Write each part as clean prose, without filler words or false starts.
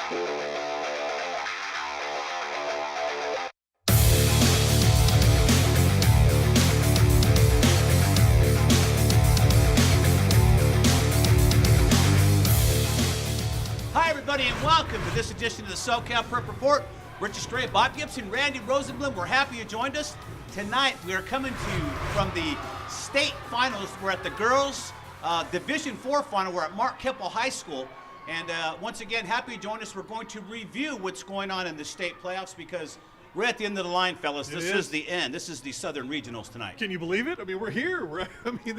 Hi, everybody, and welcome to this edition of the SoCal Prep Report. Richard Stray, Bob Gibson, Randy Rosenblum. We're happy you joined us. Tonight, we are coming to you from the state finals. We're at the girls' Division IV final. We're at Mark Keppel High School. And once again, happy you joined us. We're going to review what's going on in the state playoffs because we're at the end of the line, fellas. This is the end. This is the Southern Regionals tonight. Can you believe it? I mean, we're here. A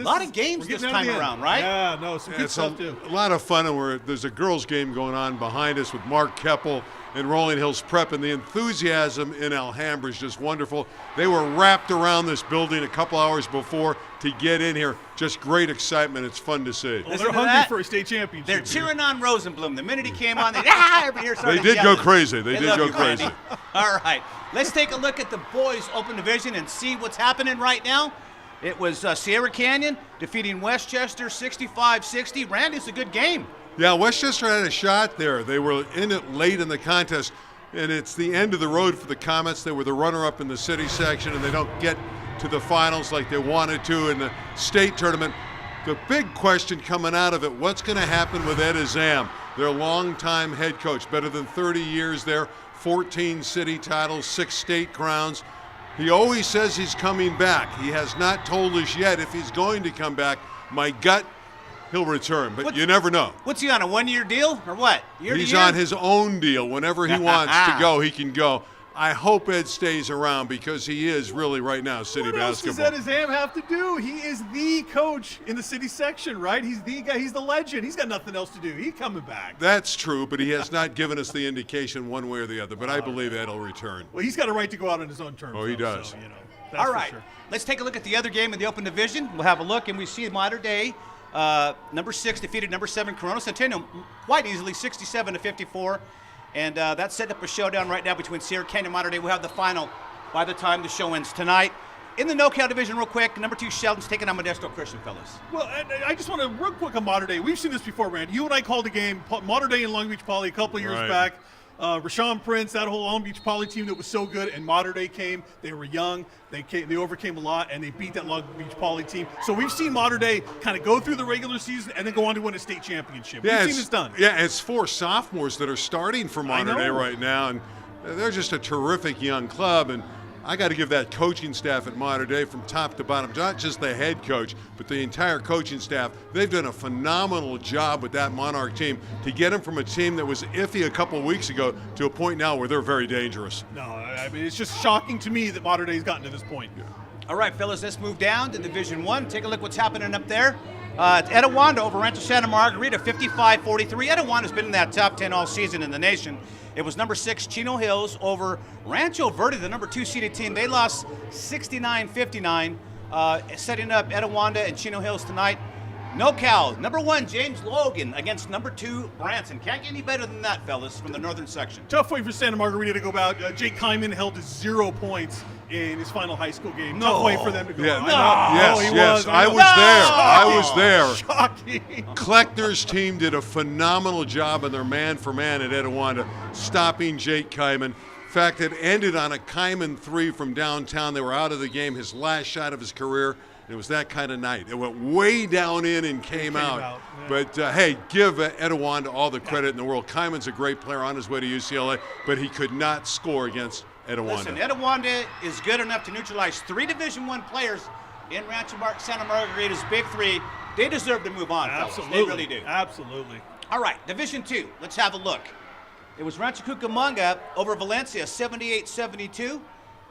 lot of games this time around, right? Yeah, no, some good stuff, too. A lot of fun, and there's a girls' game going on behind us with Mark Keppel and Rolling Hills Prep, and the enthusiasm in Alhambra is just wonderful. They were wrapped around this building a couple hours before to get in here. Just great excitement. It's fun to see. Well, they're hungry for a state championship. They're cheering on Rosenblum. The minute he came on, everybody here started They did yelling. go crazy. They did go Randy. crazy. All right, let's take a look at the boys' open division and see what's happening right now. It was Sierra Canyon defeating Westchester 65-60. Randy, it's a good game. Yeah, Westchester had a shot there. They were in it late in the contest, and it's the end of the road for the Comets. They were the runner-up in the city section, and they don't get to the finals like they wanted to in the state tournament. The big question coming out of it, what's going to happen with Ed Azam, their longtime head coach, better than 30 years there, 14 city titles, 6 state crowns. He always says he's coming back. He has not told us yet if he's going to come back. My gut, he'll return, but you never know. What's he on, a one-year deal or what? He's on his own deal. Whenever he wants to go, he can go. I hope Ed stays around because he is really right now city basketball. What else does Ed Azam have to do? He is the coach in the city section, right? He's the guy. He's the legend. He's got nothing else to do. He's coming back. That's true, but he has not given us the indication one way or the other. But I believe Ed will return. Well, he's got a right to go out on his own terms. Oh, he does. So, that's all right, for sure. Let's take a look at the other game in the open division. We'll have a look, and we see Mater Dei. Number 6 defeated number 7 Corona Centennial quite easily, 67-54. And that set up a showdown right now between Sierra Canyon and Mater Dei. We'll have the final by the time the show ends tonight. In the NoCal division, real quick, number 2 Sheldon's taking on Modesto Christian, fellas. Well, I just want to real quick on Mater Dei. We've seen this before, Randy. You and I called a game, Mater Dei and Long Beach Poly, a couple of years back. Rashawn Prince, that whole Long Beach Poly team that was so good, and Mater Dei came. They were young. They overcame a lot, and they beat that Long Beach Poly team. So we've seen Mater Dei kind of go through the regular season and then go on to win a state championship. Yeah, we've seen this done. Yeah, it's 4 sophomores that are starting for Mater Dei right now, and they're just a terrific young club. And I got to give that coaching staff at Mater Dei from top to bottom, not just the head coach, but the entire coaching staff. They've done a phenomenal job with that Monarch team to get them from a team that was iffy a couple of weeks ago to a point now where they're very dangerous. No, I mean, it's just shocking to me that Mater Dei's gotten to this point. Yeah. All right, fellas, let's move down to Division 1. Take a look what's happening up there. It's Etiwanda over Rancho Santa Margarita, 55-43. Etiwanda's been in that top 10 all season in the nation. It was number 6 Chino Hills over Rancho Verde, the number 2 seeded team. They lost 69-59, setting up Etiwanda and Chino Hills tonight. NoCal, number 1 James Logan against number 2 Branson. Can't get any better than that, fellas, from the northern section. Tough way for Santa Margarita to go about. Jake Kyman held to 0 points in his final high school game. Tough way for them to go out. Yes, I was there. Shocking. Kleckner's team did a phenomenal job in their man-for-man at Etiwanda, stopping Jake Kyman. In fact, it ended on a Kyman 3 from downtown. They were out of the game, his last shot of his career. It was that kind of night. It went way down in and came out. Yeah. But, hey, give Etiwanda all the credit in the world. Kyman's a great player on his way to UCLA, but he could not score against Etiwanda. Listen, Etiwanda is good enough to neutralize 3 Division I players in Rancho Santa Margarita's Big 3. They deserve to move on, Absolutely. fellas. They really do. Absolutely. All right, Division 2. Let's have a look. It was Rancho Cucamonga over Valencia, 78-72.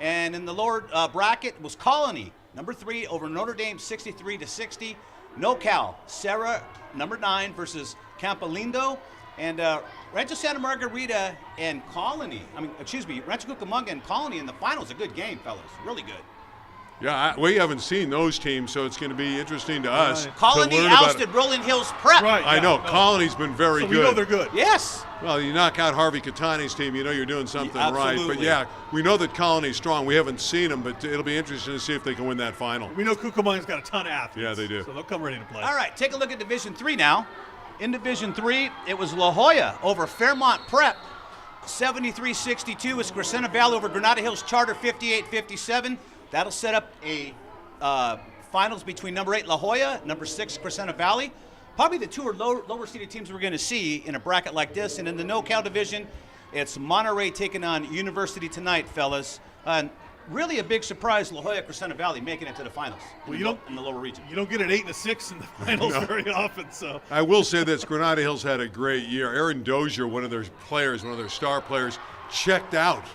And in the lower bracket was Colony, number 3 over Notre Dame, 63-60. NoCal, Serra, number 9 versus Campolindo. And Rancho Santa Margarita and Rancho Cucamonga and Colony in the finals. A good game, fellas. Really good. Yeah, we haven't seen those teams, so it's going to be interesting to us. Colony to learn ousted Rolling Hills Prep. Right, I know. Colony's been very good. We know they're good. Yes. Well, you knock out Harvey Catani's team, you know you're doing something right. But, Absolutely. yeah, we know that Colony's strong. We haven't seen them, but it'll be interesting to see if they can win that final. We know Cucamonga's got a ton of athletes. Yeah, they do. So they'll come ready to play. All right, take a look at Division 3 now. In Division 3, it was La Jolla over Fairmont Prep, 73-62. It's Crescenta Valley over Granada Hills Charter, 58-57. That'll set up a finals between number 8 La Jolla, number 6 Crescenta Valley. Probably the two or lower seeded teams we're going to see in a bracket like this. And in the NoCal division, it's Monterey taking on University tonight, fellas. Really a big surprise, La Jolla Crescenta Valley making it to the finals in the lower region. You don't get an 8 and a 6 in the finals very often. So I will say this: Granada Hills had a great year. Aaron Dozier, one of their players, one of their star players, checked out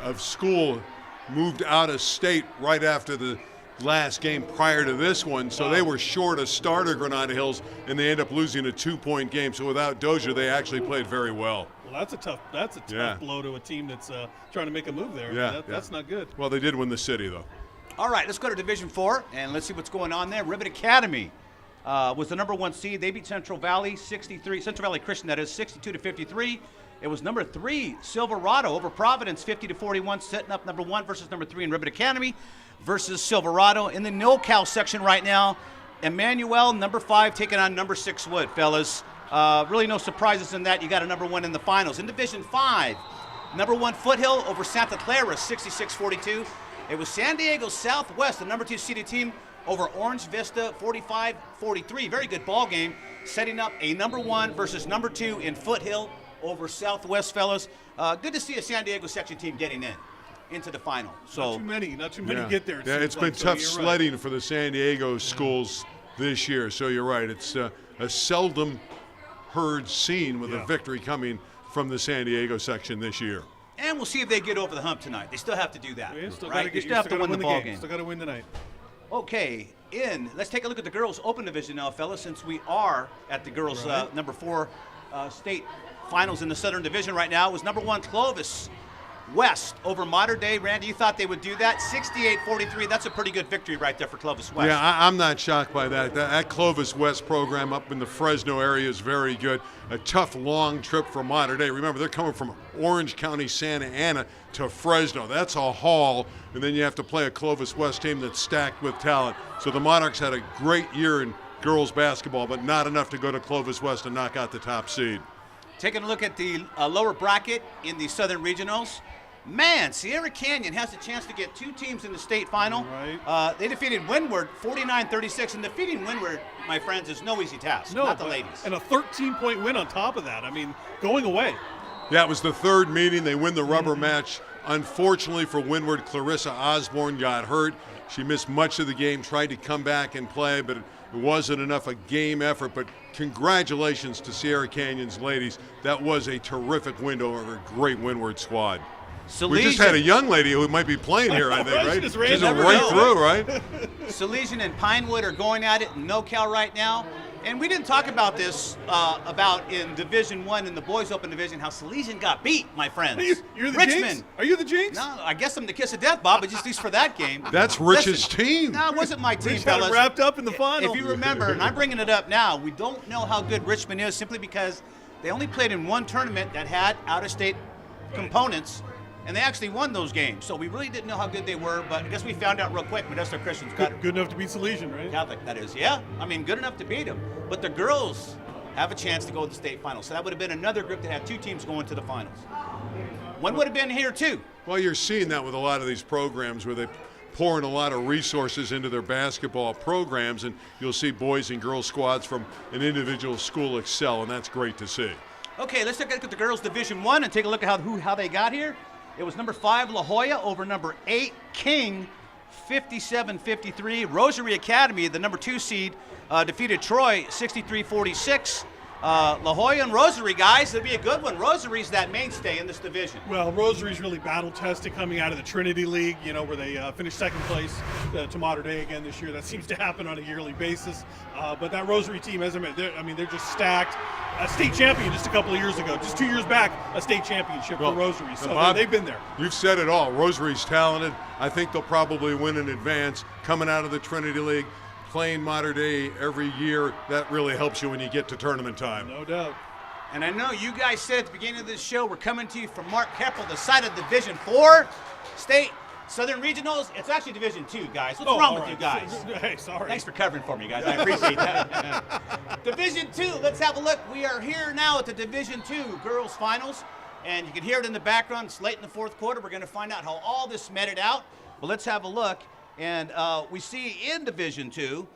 of school, moved out of state right after the last game prior to this one, so they were short a starter, Granada Hills, and they end up losing a 2-point game. So without Dozier, they actually played very well. Well, that's a tough blow to a team that's trying to make a move there. That's not good. Well, they did win the city, though. All right, let's go to Division 4, and let's see what's going on there. Ribbon Academy was the number 1 seed. They beat Central Valley Christian, that is, 62-53. It was number 3 Silverado over Providence, 50-41, setting up number 1 versus number 3 in Ribbon Academy versus Silverado. In the NoCal section right now, Emmanuel, number 5, taking on number 6 Wood, fellas. Really no surprises in that. You got a number 1 in the finals. In Division 5, number 1 Foothill over Santa Clara, 66-42. It was San Diego Southwest, the number 2 seeded team, over Orange Vista, 45-43. Very good ball game, setting up a number 1 versus number 2 in Foothill over Southwest, fellas. Good to see a San Diego section team getting into the final. So not too many get there. Yeah, it's been tough sledding for the San Diego schools this year. So you're right. It's a seldom heard scene with a victory coming from the San Diego section this year. And we'll see if they get over the hump tonight. They still have to do that. Yeah, still right? They still have to win the ball game. Still got to win tonight. Okay, let's take a look at the girls' open division now, fellas, since we are at the girls' number 4 state finals in the Southern Division right now. It was number 1 Clovis West over Mater Dei. Randy, you thought they would do that? 68-43. That's a pretty good victory right there for Clovis West. Yeah, I'm not shocked by that. That Clovis West program up in the Fresno area is very good. A tough, long trip for Mater Dei. Remember, they're coming from Orange County, Santa Ana to Fresno. That's a haul, and then you have to play a Clovis West team that's stacked with talent. So the Monarchs had a great year in girls basketball, but not enough to go to Clovis West and knock out the top seed. Taking a look at the lower bracket in the Southern Regionals, man, Sierra Canyon has a chance to get 2 teams in the state final. Right. They defeated Windward 49-36, and defeating Windward, my friends, is no easy task. Not the ladies. And a 13-point win on top of that. I mean, going away. Yeah, it was the 3rd meeting. They win the rubber match. Unfortunately for Windward, Clarissa Osborne got hurt. She missed much of the game, tried to come back and play, but it wasn't enough a game effort. But congratulations to Sierra Canyon's ladies. That was a terrific win over a great Windward squad. Salesian. We just had a young lady who might be playing here, I think, right? She just ran She's right through, right? Salesian and Pinewood are going at it in NoCal right now. And we didn't talk about this about in Division 1 in the boys' open division, how Salesian got beat, my friends. You're the Richmond. Jinx? Are you the Jinx? No, I guess I'm the kiss of death, Bob, but just at least for that game. That's Rich's team. No, it wasn't my team, Rich had fellas. it wrapped up in the final. If you remember, and I'm bringing it up now, we don't know how good Richmond is simply because they only played in one tournament that had out-of-state components, and they actually won those games. So we really didn't know how good they were, but I guess we found out real quick. Modesto Christian's got it. Good enough to beat Salesian, right? Catholic, that is. Yeah, I mean, good enough to beat them. But the girls have a chance to go to the state finals. So that would have been another group that had 2 teams going to the finals. One would have been here, too. Well, you're seeing that with a lot of these programs where they pour in a lot of resources into their basketball programs, and you'll see boys and girls squads from an individual school excel, and that's great to see. Okay, let's take a look at the girls' Division 1 and take a look at how they got here. It was number 5 La Jolla over number 8 King, 57-53. Rosary Academy, the number 2 seed, defeated Troy 63-46. La Jolla and Rosary, guys, it'll be a good one. Rosary's that mainstay in this division. Well, Rosary's really battle-tested coming out of the Trinity League, where they finished 2nd place to Mater Dei again this year. That seems to happen on a yearly basis. But that Rosary team, they're just stacked. A state champion just a couple of years ago, just 2 years back, a state championship for Rosary. So Bob, they've been there. You've said it all. Rosary's talented. I think they'll probably win in advance. Coming out of the Trinity League, playing Mater Dei every year, that really helps you when you get to tournament time. No doubt. And I know you guys said at the beginning of this show, we're coming to you from Mark Keppel, the site of Division 4 state Southern Regionals, it's actually Division 2, guys. What's wrong with you guys? Hey, sorry. Thanks for covering for me, guys. I appreciate that. Division 2, let's have a look. We are here now at the Division 2 girls finals, and you can hear it in the background. It's late in the fourth quarter. We're going to find out how all this meted out. But let's have a look. And we see in Division 2,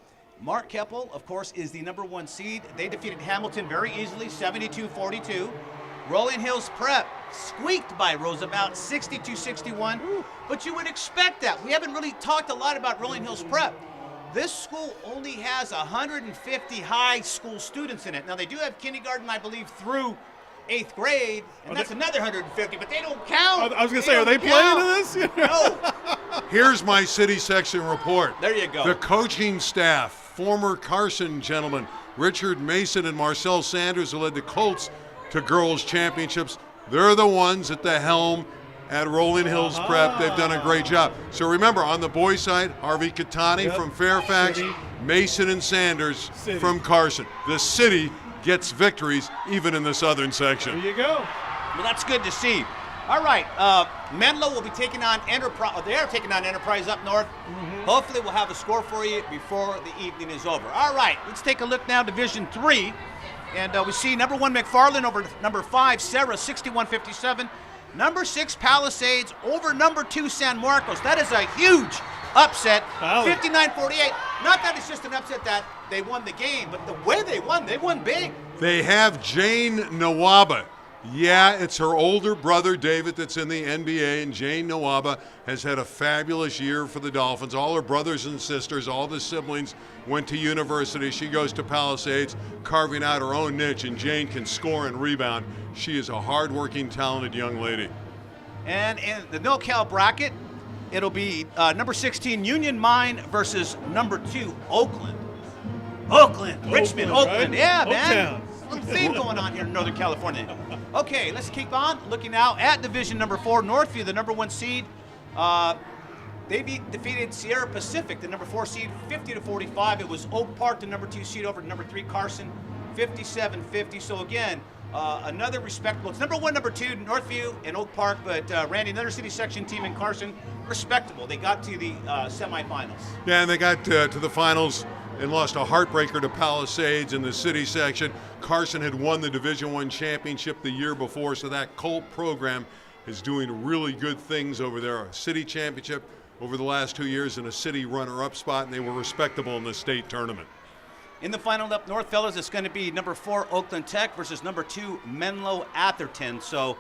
Mark Keppel, of course, is the #1 seed. They defeated Hamilton very easily, 72-42. Rolling Hills Prep squeaked by Roosevelt, 62-61. But you would expect that. We haven't really talked a lot about Rolling Hills Prep. This school only has 150 high school students in it. Now, they do have kindergarten, I believe, through 8th grade, and that's another 150, but they don't count. I was going to say, are they playing in this? No. Here's my city section report. There you go. The coaching staff, former Carson gentlemen, Richard Mason and Marcel Sanders, who led the Colts to girls championships. They're the ones at the helm at Rolling Hills Prep. They've done a great job. So remember, on the boys' side, Harvey Katani from Fairfax, City. Mason and Sanders from Carson. The city gets victories even in the southern section. There you go. Well, that's good to see. All right, Menlo will be taking on Enterprise. They are taking on Enterprise up north. Hopefully we'll have a score for you before the evening is over. All right, let's take a look now, Division 3. And we see #1 McFarland over #5 Sarah, 61-57. #6 Palisades over #2 San Marcos. That is a huge upset, 59-48. Not that it's just an upset that they won the game, but the way they won big. They have Jane Nawaba. Yeah, it's her older brother, David, that's in the NBA, and Jane Nawaba has had a fabulous year for the Dolphins. All her brothers and sisters, all the siblings went to university. She goes to Palisades, carving out her own niche, and Jane can score and rebound. She is a hardworking, talented young lady. And in the NoCal bracket, it'll be #16 Union Mine versus #2 Oakland. Richmond, Oakland. Right? Yeah, man. Oaktown. Little theme going on here in Northern California. Okay, let's keep on looking now at Division #4, Northview, the #1 seed. They defeated Sierra Pacific, the #4 seed, 50-45. It was Oak Park, the #2 seed, over #3 Carson, 57-50. So again, another respectable. It's #1, #2, Northview and Oak Park, but Randy, another city section team in Carson, respectable. They got to the semifinals. Yeah, and they got to the finals and lost a heartbreaker to Palisades in the city section. Carson had won the Division I championship the year before, so that Colt program is doing really good things over there. A city championship over the last 2 years and a city runner-up spot, and they were respectable in the state tournament. In the final up north, fellas, it's going to be #4 Oakland Tech versus #2 Menlo Atherton. So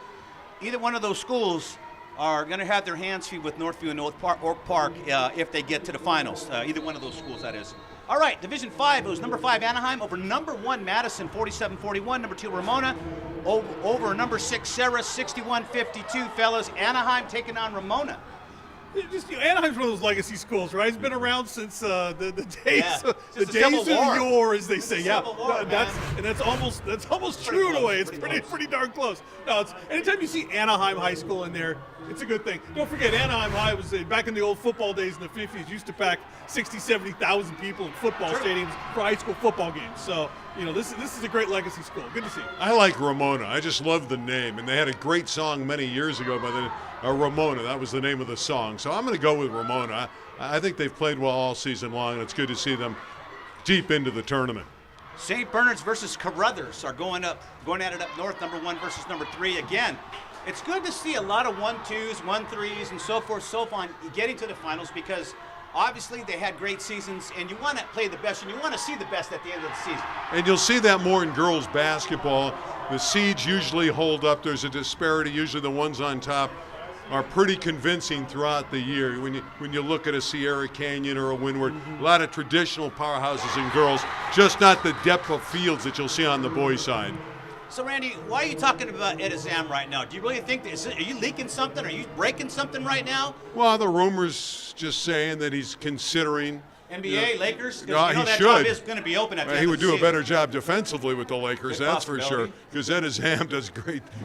either one of those schools are going to have their hands full with Northview and Oak Park if they get to the finals. Either one of those schools, that is. All right, Division 5, it was #5 Anaheim over #1 Madison, 47-41. #2 Ramona over #6 Sarah, 61-52. Fellas, Anaheim taking on Ramona. Anaheim's one of those legacy schools, right? It's been around since the days, the days Civil of War. yore, as they say. Yeah, Civil War, that's almost true in a way. It's pretty darn close. No, anytime you see Anaheim High School in there, it's a good thing. Don't forget, Anaheim High was back in the old football days in the 50s. Used to pack 60,000-70,000 people in football stadiums for high school football games. So this is a great legacy school. Good to see. I like Ramona. I just love the name, and they had a great song many years ago by the Ramona. That was the name of the song. So I'm going to go with Ramona. I think they've played well all season long, and it's good to see them deep into the tournament. St. Bernard's versus Carruthers are going at it up north, #1 versus #3. Again, it's good to see a lot of 1-2s, 1-3s, and so forth, so on, getting to the finals, because obviously they had great seasons, and you want to play the best, and you want to see the best at the end of the season. And you'll see that more in girls basketball. The seeds usually hold up. There's a disparity. Usually the ones on top are pretty convincing throughout the year. When you look at a Sierra Canyon or a Windward, a lot of traditional powerhouses in girls, just not the depth of fields that you'll see on the boys' side. So, Randy, why are you talking about Edizam right now? Do you really think are you leaking something? Are you breaking something right now? Well, the rumors just saying that he's considering NBA, Lakers? No, he that should. job is going to be open at the end He of would the do a season. better job defensively with the Lakers, Good that's for sure. possibility. Because Edizam does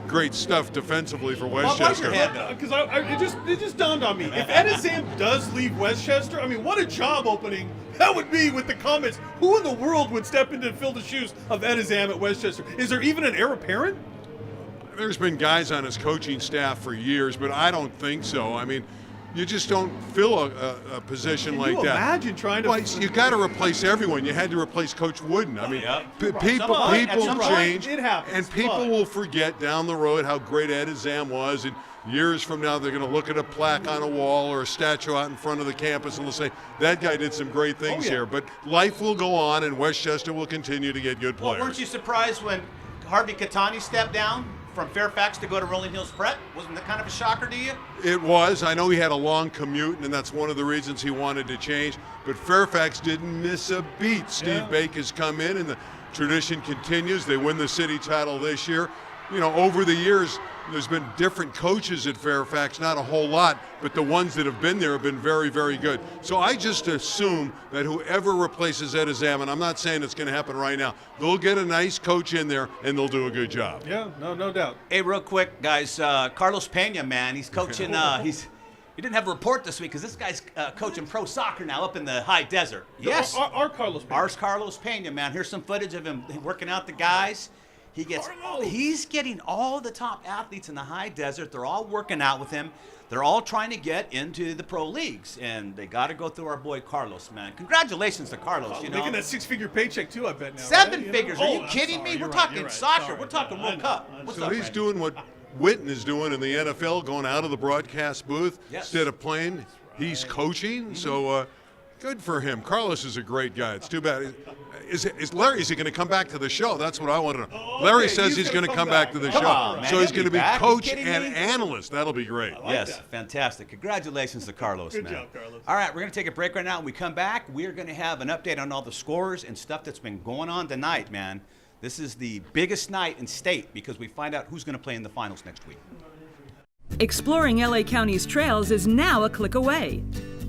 great stuff defensively for Why's Westchester. your head up? Because it just dawned on me. If Edizam does leave Westchester, I mean, what a job opening that would be with the comments. Who in the world would step in and fill the shoes of Edizam at Westchester? Is there even an heir apparent? There's been guys on his coaching staff for years, but I don't think so. I mean, you just don't fill a position Can like you that. imagine trying to? Well, you got to replace everyone. You had to replace Coach Wooden. I mean, people some point, change, it happens, and people but- will forget down the road how great Ed Azam was. And years from now, they're going to look at a plaque on a wall or a statue out in front of the campus, and they'll say, that guy did some great things here. But life will go on, and Westchester will continue to get good players. Well, weren't you surprised when Harvey Catani stepped down from Fairfax to go to Rolling Hills Prep? Wasn't that kind of a shocker to you? It was. I know he had a long commute, and that's one of the reasons he wanted to change. But Fairfax didn't miss a beat. Steve Bake has come in, and the tradition continues. They win the city title this year. You know, over the years, there's been different coaches at Fairfax, not a whole lot, but the ones that have been there have been very, very good. So I just assume that whoever replaces Ed Azam, and I'm not saying it's going to happen right now, they'll get a nice coach in there, and they'll do a good job. Yeah, no doubt. Hey, real quick, guys, Carlos Peña, man, he's coaching, he didn't have a report this week because this guy's coaching pro soccer now up in the high desert. Yes. Our Carlos Peña. Ours Carlos Peña, man. Here's some footage of him working out the guys. He's getting all the top athletes in the high desert. They're all working out with him. They're all trying to get into the pro leagues, and they got to go through our boy Carlos, man. Congratulations to Carlos. You know, Making that 6-figure paycheck too, I bet now. seven right? figures. You know? Are you I'm kidding sorry, me? you're We're right, talking you're right. soccer. Sorry. We're talking World Cup. What's So up, he's Randy? doing what Witten is doing in the NFL, going out of the broadcast booth instead of playing. He's coaching, so good for him. Carlos is a great guy. It's too bad. Is Larry? Is he going to come back to the show? That's what I want to know. Larry says he's going to come back to the show, on, man. so he's He'll going to be be back. coach Are you and kidding me? analyst. That'll be great. Yes, fantastic. Congratulations to Carlos, Good man. job, Carlos. All right, we're going to take a break right now. When we come back, we're going to have an update on all the scores and stuff that's been going on tonight, man. This is the biggest night in state because we find out who's going to play in the finals next week. Exploring LA County's trails is now a click away.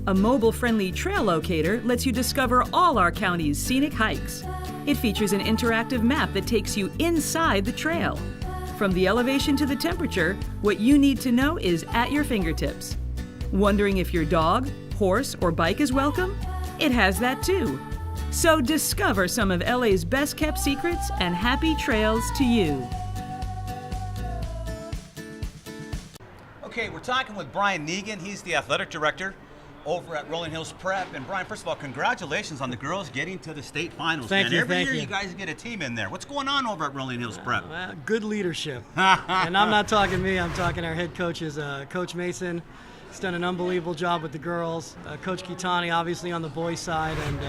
A mobile-friendly trail locator lets you discover all our county's scenic hikes. It features an interactive map that takes you inside the trail. From the elevation to the temperature, what you need to know is at your fingertips. Wondering if your dog, horse, or bike is welcome? It has that too. So discover some of LA's best-kept secrets and happy trails to you. Okay, we're talking with Brian Knigin. He's the athletic director over at Rolling Hills Prep. And Brian, first of all, congratulations on the girls getting to the state finals. Thank man. you, Every thank year you. you guys get a team in there. What's going on over at Rolling Hills Prep? Good leadership. And I'm not talking me, I'm talking our head coaches. Coach Mason has done an unbelievable job with the girls. Coach Kitani, obviously, on the boys' side. And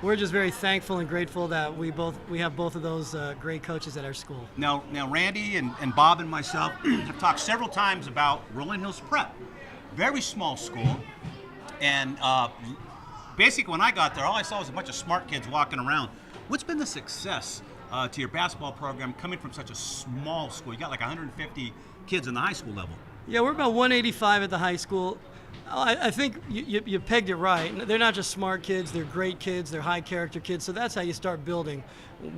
we're just very thankful and grateful that we have both of those great coaches at our school. Now Randy and Bob and myself have talked several times about Rolling Hills Prep. Very small school. And basically, when I got there, all I saw was a bunch of smart kids walking around. What's been the success to your basketball program coming from such a small school? You got like 150 kids in the high school level. Yeah, we're about 185 at the high school. I think you pegged it right. They're not just smart kids, they're great kids, they're high character kids. So that's how you start building,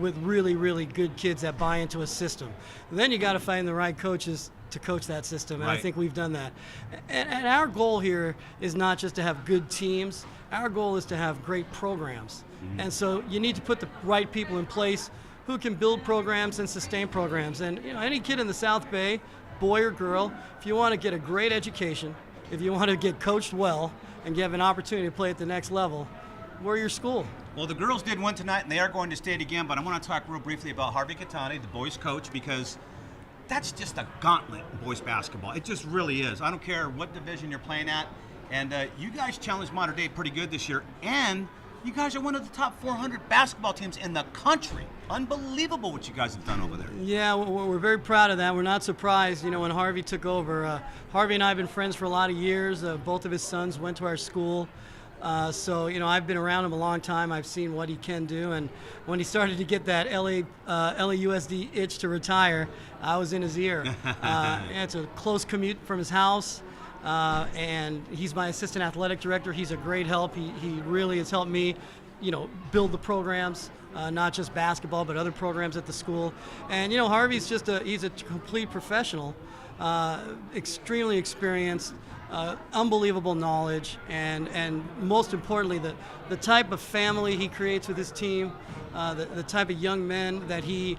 with really, really good kids that buy into a system. Then you got to find the right coaches to coach that system, and I think we've done that. And our goal here is not just to have good teams. Our goal is to have great programs. And so you need to put the right people in place who can build programs and sustain programs. And any kid in the South Bay, boy or girl, if you want to get a great education, if you want to get coached well and you have an opportunity to play at the next level, we're your school. Well, the girls did win tonight, and they are going to state again, but I want to talk real briefly about Harvey Catani, the boys coach, because that's just a gauntlet in boys basketball. It just really is. I don't care what division you're playing at. And you guys challenged Mater Dei pretty good this year. And you guys are one of the top 400 basketball teams in the country. Unbelievable what you guys have done over there. Yeah, we're very proud of that. We're not surprised, when Harvey took over. Harvey and I have been friends for a lot of years. Both of his sons went to our school. So I've been around him a long time. I've seen what he can do, and when he started to get that LAUSD itch to retire, I was in his ear. It's a close commute from his house, and he's my assistant athletic director. He's a great help. He really has helped me, build the programs, not just basketball, but other programs at the school. And Harvey's he's a complete professional, extremely experienced. Unbelievable knowledge, and most importantly, the type of family he creates with his team, the type of young men that he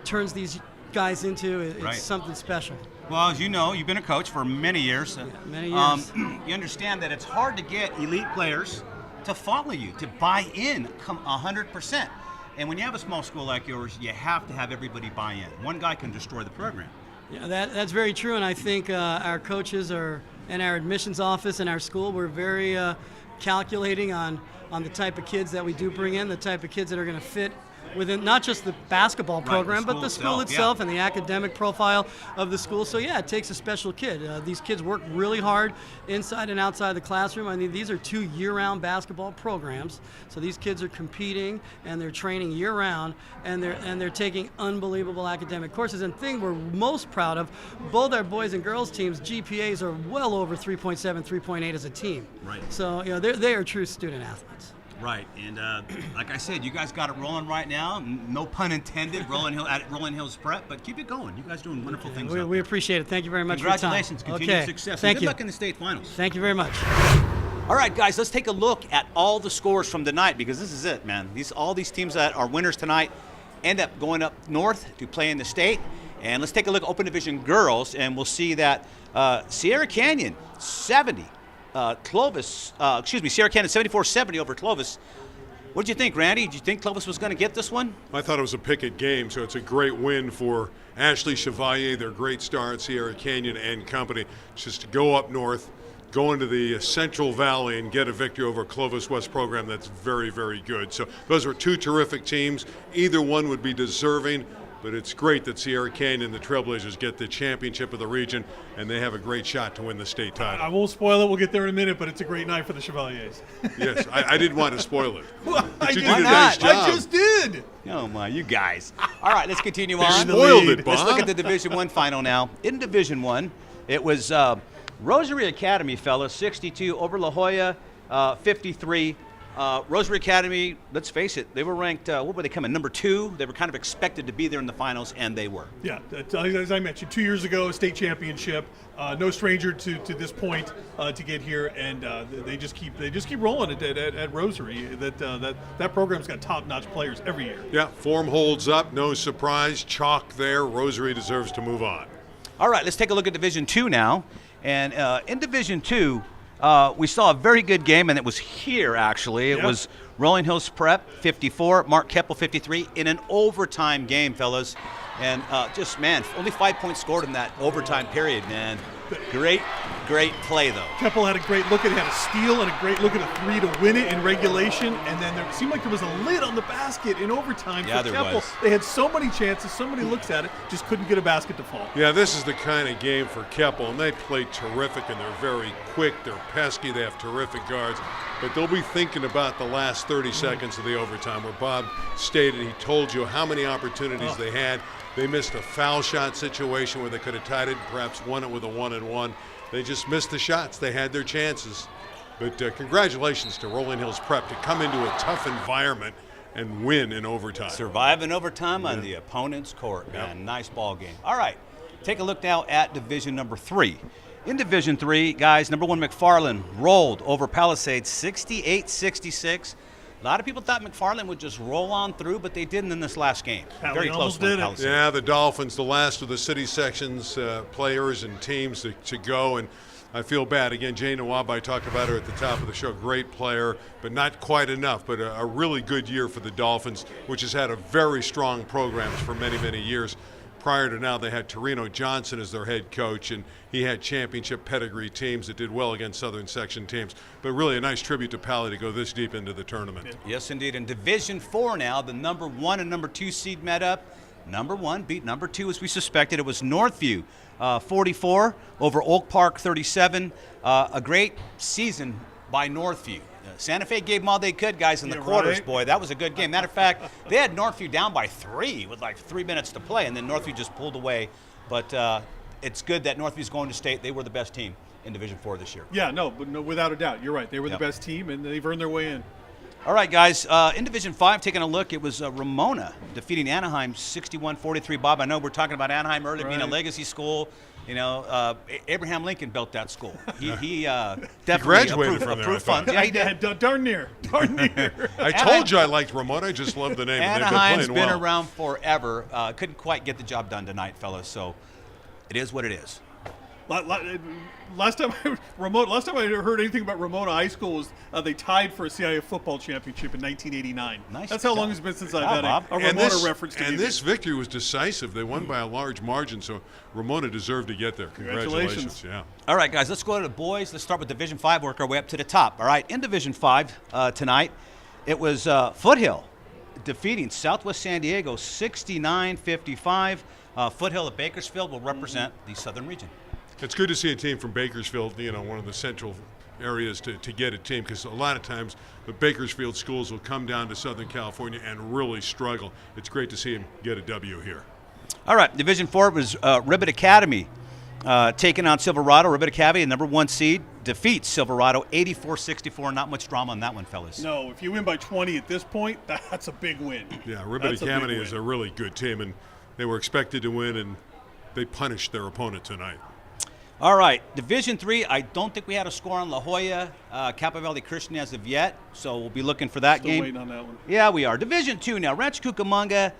turns these guys into, it's Right. something special. Well, as you know, you've been a coach for many years. Many years. You understand that it's hard to get elite players to follow you, to buy in 100%. And when you have a small school like yours, you have to have everybody buy in. One guy can destroy the program. Yeah, that's very true, and I think our coaches and our admissions office and our school, we're very calculating on the type of kids that we do bring in, the type of kids that are going to fit within not just the basketball program, but the school itself and the academic profile of the school. So yeah, it takes a special kid. These kids work really hard inside and outside the classroom. I mean, these are 2 year-round basketball programs. So these kids are competing and they're training year-round, and they're taking unbelievable academic courses. And the thing we're most proud of, both our boys and girls teams, GPAs are well over 3.7, 3.8 as a team. Right. So they are true student athletes. Right, and like I said, you guys got it rolling right now. No pun intended, at Rolling Hills Prep, but keep it going. You guys are doing wonderful things. We appreciate it. Thank you very much for your time. Congratulations, continued success. Thank and you. Good luck in the state finals. Thank you very much. All right, guys, let's take a look at all the scores from tonight, because this is it, man. All these teams that are winners tonight end up going up north to play in the state. And let's take a look at Open Division girls, and we'll see that Sierra Canyon 70, Sierra Canyon 74-70 over Clovis. What did you think, Randy? Did you think Clovis was going to get this one? I thought it was a picket game, so it's a great win for Ashley Chevalier, their great star at Sierra Canyon and company, just to go up north, go into the Central Valley and get a victory over a Clovis West program that's very, very good. So those are 2 terrific teams. Either one would be deserving, but it's great that Sierra Canyon and the Trailblazers get the championship of the region, and they have a great shot to win the state title. I won't spoil it. We'll get there in a minute, but it's a great night for the Chevaliers. Yes, I didn't want to spoil it. Well, But you did did a not. nice job. I just did. Oh, my, you guys. All right, let's continue on. Spoiled it, Let's Bob. look at the Division I final now. In Division I, it was Rosary Academy, fellas, 62 over La Jolla, 53. Rosary Academy, let's face it, they were ranked, what were they coming, number 2? They were kind of expected to be there in the finals, and they were. Yeah, as I mentioned, 2 years ago, state championship. No stranger to this point to get here, and they just keep rolling at Rosary. That program's got top-notch players every year. Yeah, form holds up, no surprise, chalk there. Rosary deserves to move on. All right, let's take a look at Division II now. And in Division II, we saw a very good game, and it was here, actually. It was Rolling Hills Prep, 54, Mark Keppel, 53, in an overtime game, fellas. And only 5 points scored in that overtime period, man. Great play, though. Keppel had a great look at it, had a steal and a great look at a 3 to win it in regulation, and then there seemed like there was a lid on the basket in overtime for there Keppel. was. They had so many chances, so many looks at it, just couldn't get a basket to fall. Yeah, this is the kind of game for Keppel, and they play terrific, and they're very quick, they're pesky, they have terrific guards, but they'll be thinking about the last 30 seconds of the overtime, where Bob stated he told you how many opportunities they had. They missed a foul shot situation where they could have tied it and perhaps won it with a 1-and-1. They just missed the shots. They had their chances. But congratulations to Rolling Hills Prep to come into a tough environment and win in overtime. Survive in overtime on the opponent's court, man. Nice ball game. All right, take a look now at Division number 3. In Division 3, guys, number 1 McFarland rolled over Palisades 68-66. A lot of people thought McFarland would just roll on through, but they didn't in this last game. Very close one, Palisades. Yeah, the Dolphins, the last of the city sections players and teams to go, and I feel bad. Again, Jane Nawab, I talked about her at the top of the show. Great player, but not quite enough. But a really good year for the Dolphins, which has had a very strong programs for many, many years. Prior to now, they had Torino Johnson as their head coach, and he had championship pedigree teams that did well against Southern Section teams. But really a nice tribute to Pally to go this deep into the tournament. Yes, indeed. In Division 4 now, the number 1 and number 2 seed met up. Number 1 beat number 2 as we suspected. It was Northview 44 over Oak Park 37. A great season by Northview. Santa Fe gave them all they could, guys, in the quarters, right. boy. That was a good game. Matter of fact, they had Northview down by 3 with like 3 minutes to play, and then Northview just pulled away. But it's good that Northview's going to state. They were the best team in Division 4 this year. Yeah, no, without a doubt. You're right. They were the best team, and they've earned their way in. All right, guys. In Division 5, taking a look, it was Ramona defeating Anaheim 61-43. Bob, I know we're talking about Anaheim earlier being a legacy school. You know, Abraham Lincoln built that school. He definitely graduated from there, I approved thought. funds. Yeah, he did. Darn near. I told you I liked Ramona. I just love the name. and they've been Anaheim's playing been well. around forever. Couldn't quite get the job done tonight, fellas. So it is what it is. Last time I heard anything about Ramona High School was they tied for a C.I.F football championship in 1989. Nice That's how job. long it's been since Good I've job, had Bob. a Ramona reference to And me. this victory was decisive. They won by a large margin, so Ramona deserved to get there. Congratulations. Yeah. All right, guys, let's go to the boys. Let's start with Division 5, work our way up to the top. All right, in Division 5 tonight, it was Foothill defeating Southwest San Diego 69-55. Foothill of Bakersfield will represent the Southern region. It's good to see a team from Bakersfield, one of the central areas to get a team, because a lot of times the Bakersfield schools will come down to Southern California and really struggle. It's great to see them get a W here. All right, Division 4 was Ribbit Academy taking on Silverado. Ribbit Academy, the #1 seed, defeats Silverado 84-64. Not much drama on that one, fellas. No, if you win by 20 at this point, that's a big win. Yeah, Ribbit That's a big Academy win. is a really good team, and they were expected to win, and they punished their opponent tonight. All right, Division 3, I don't think we had a score on La Jolla, Capa Valley Christian as of yet, so we'll be looking for that Still game. waiting on that one. Yeah, we are. Division 2 now. Rancho Cucamonga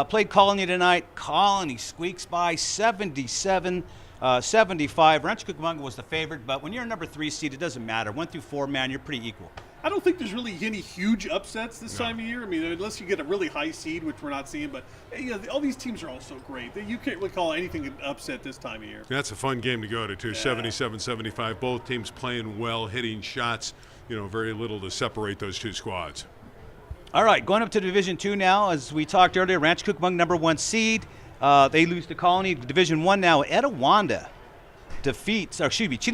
played Colony tonight. Colony squeaks by 77-75. Rancho Cucamonga was the favorite, but when you're a #3 seed, it doesn't matter. 1 through 4, man, you're pretty equal. I don't think there's really any huge upsets this time of year. I mean, unless you get a really high seed, which we're not seeing. But all these teams are all so great that you can't really call anything an upset this time of year. That's a fun game to go to, too. 77-75. Both teams playing well, hitting shots. Very little to separate those two squads. All right, going up to Division 2 now. As we talked earlier, Rancho Cucamonga #1 seed. They lose to Colony. Division 1 now. Chino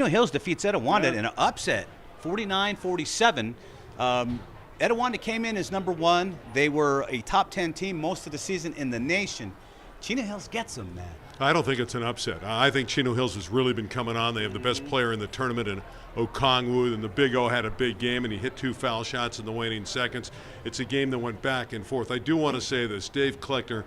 Hills defeats Etowanda in an upset, 49-47. Etowanda came in as #1. They were a top 10 team most of the season in the nation. Chino Hills gets them, man. I don't think it's an upset. I think Chino Hills has really been coming on. They have the best player in the tournament in Okongwu, and the Big O had a big game, and he hit 2 foul shots in the waning seconds. It's a game that went back and forth. I do want to say this. Dave Kleckner,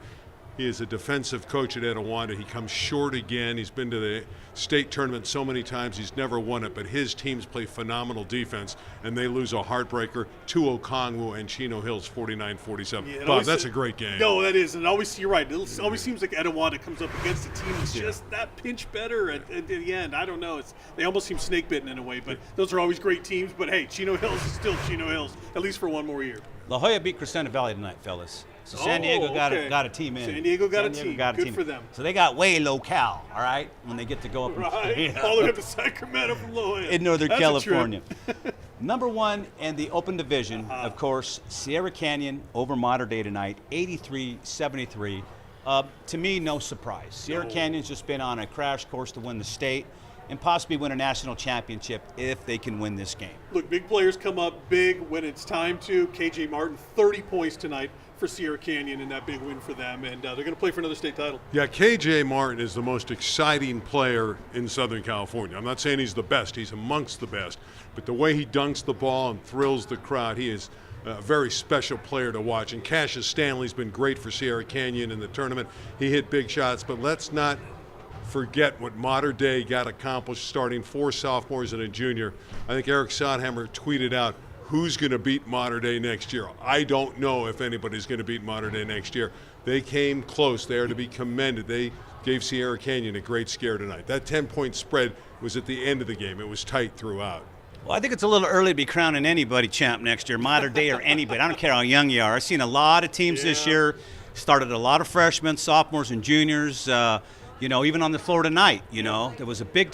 he is a defensive coach at Etowanda. He comes short again. He's been to the state tournament so many times. He's never won it, but his teams play phenomenal defense, and they lose a heartbreaker to Okongwu and Chino Hills 49-47. Yeah, Bob, that's a great game. No, that is. And you're right. It always seems like Etowanda comes up against a team that's just that pinch better at the end. I don't know. They almost seem snake bitten in a way, but those are always great teams. But hey, Chino Hills is still Chino Hills, at least for one more year. La Jolla beat Crescendo Valley tonight, fellas. So San Diego got a team in. San Diego got a team. Good for them. So they got way local, all right, when they get to go up Right. All the way up to Sacramento from La Jolla. in Northern That's California. #1 in the open division, of course, Sierra Canyon over Mater Dei tonight, 83-73. To me, no surprise. Sierra Canyon's just been on a crash course to win the state and possibly win a national championship if they can win this game. Look, big players come up big when it's time to. KJ Martin, 30 points tonight for Sierra Canyon in that big win for them, and they're going to play for another state title. Yeah, KJ Martin is the most exciting player in Southern California. I'm not saying he's the best. He's amongst the best. But the way he dunks the ball and thrills the crowd, he is a very special player to watch. And Cassius Stanley's been great for Sierra Canyon in the tournament. He hit big shots, but let's not forget what Mater Dei got accomplished, starting 4 sophomores and a junior. I think Eric Sodhammer tweeted out, who's going to beat Mater Dei next year? I don't know if anybody's going to beat Mater Dei next year. They came close. They are to be commended. They gave Sierra Canyon a great scare tonight. That 10-point spread was at the end of the game. It was tight throughout. Well, I think it's a little early to be crowning anybody champ next year, Mater Dei or anybody. I don't care how young you are. I've seen a lot of teams this year, started a lot of freshmen, sophomores, and juniors. Even on the floor tonight, there was a big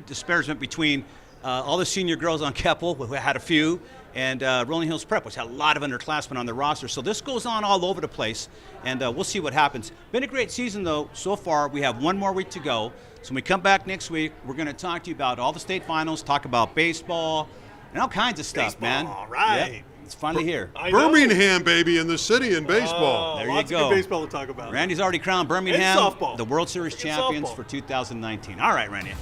disparagement between all the senior girls on Keppel, who had a few, and Rolling Hills Prep, which had a lot of underclassmen on their roster. So this goes on all over the place, and we'll see what happens. Been a great season, though, so far. We have 1 more week to go. So when we come back next week, we're going to talk to you about all the state finals, talk about baseball, and all kinds of stuff, man. All right. Yep. It's finally here. Birmingham, baby, in the city in baseball. There you Lots go. of good baseball to talk about. Randy's already crowned Birmingham And softball. the World Series And champions softball. for 2019. All right, Randy.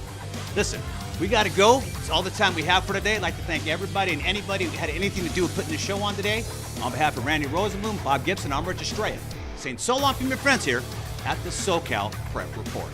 Listen, we got to go. It's all the time we have for today. I'd like to thank everybody and anybody who had anything to do with putting the show on today. On behalf of Randy Rosenblum, Bob Gibson, I'm Rich Estrella, saying so long from your friends here at the SoCal Prep Report.